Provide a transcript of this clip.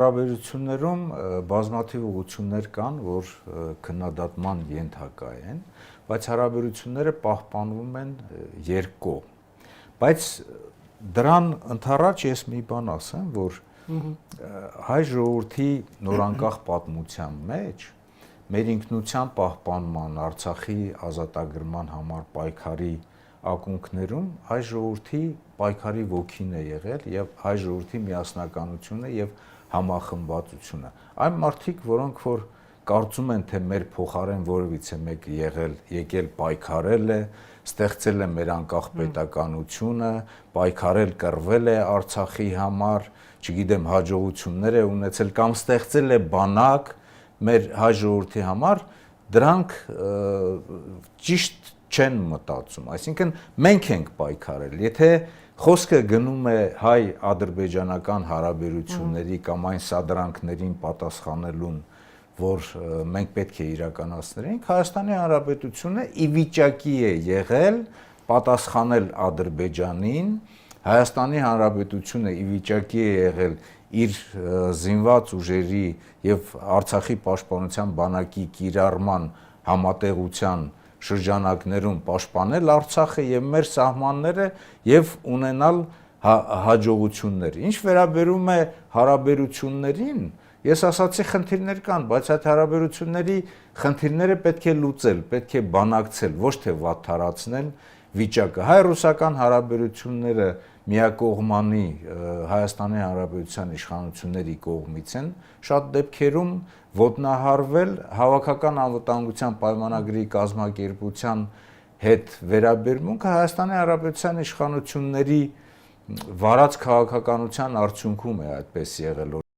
Հարաբերություններում բազմաթիվ ուղղություններ կան, որ քննադատման ենթակա են, բայց հարաբերությունները պահպանվում են երկկողմ։ Բայց դրան ընդառաջ ես մի բան ասեմ, որ հայ ժողովրդի նորանկախ պատմության մեջ մեր ինքնության պահպանման, Արցախի ազատագրման համար պայքարի ակունքներում հայ ժողովրդի պայքարի ոգին է եղել եւ հայ ժողովրդի միասնականությունը եւ համախմբվածությունը։ Այն մարդիկ, որոնք որ կարծում են, թե մեր փոխարեն որևիցե մեկը եկել պայքարել է, ստեղծել է մեր անկախ պետականությունը, պայքարել, կռվել է Արցախի համար, չգիտեմ, հաջողություններ է ունեցել կամ ստեղծել է բանակ մեր հայ ժողովրդի համար, դրանք ճիշտ չեն մտածում, այսինքն մենք ենք պայքարել, եթե խոսքը գնում է հայ-ադրբեջանական հարաբերությունների կամ այն սադրանքներին պատասխանելուն, որ մենք պետք է իրականացնենք, Հայաստանի Հանրապետությունը ի վիճակի է եղել պատասխանել Ադրբեջանին, Հայաստանի Հանրապետությունը ի վիճակի է եղել իր զինված ուժերի եւ Արցախի պաշտպանության բանակի կիրառման համատեղության շրջանակներում պաշտպանել Արցախը եւ մեր սահմանները եւ ունենալ հաջողություններ։ Ինչ վերաբերում է հարաբերություններին, ես ասացի խնդիրներ կան, բայց այդ հարաբերությունների խնդիրները պետք է լուծել, պետք է բանակցել, ոչ թե վատթարացնել վիճակը։ Հայ-ռուսական հարաբերությունները միակողմանի Հայաստանի Հանրապետության իշխանությունների կողմից են շատ դեպքերում ոտնահարվել հավաքական անվտանգության պայմանագրի կազմակերպության հետ վերաբերմունքը Հայաստանի Հանրապետության իշխանությունների վարած քաղաքականության արդյունքում է այդպես եղել։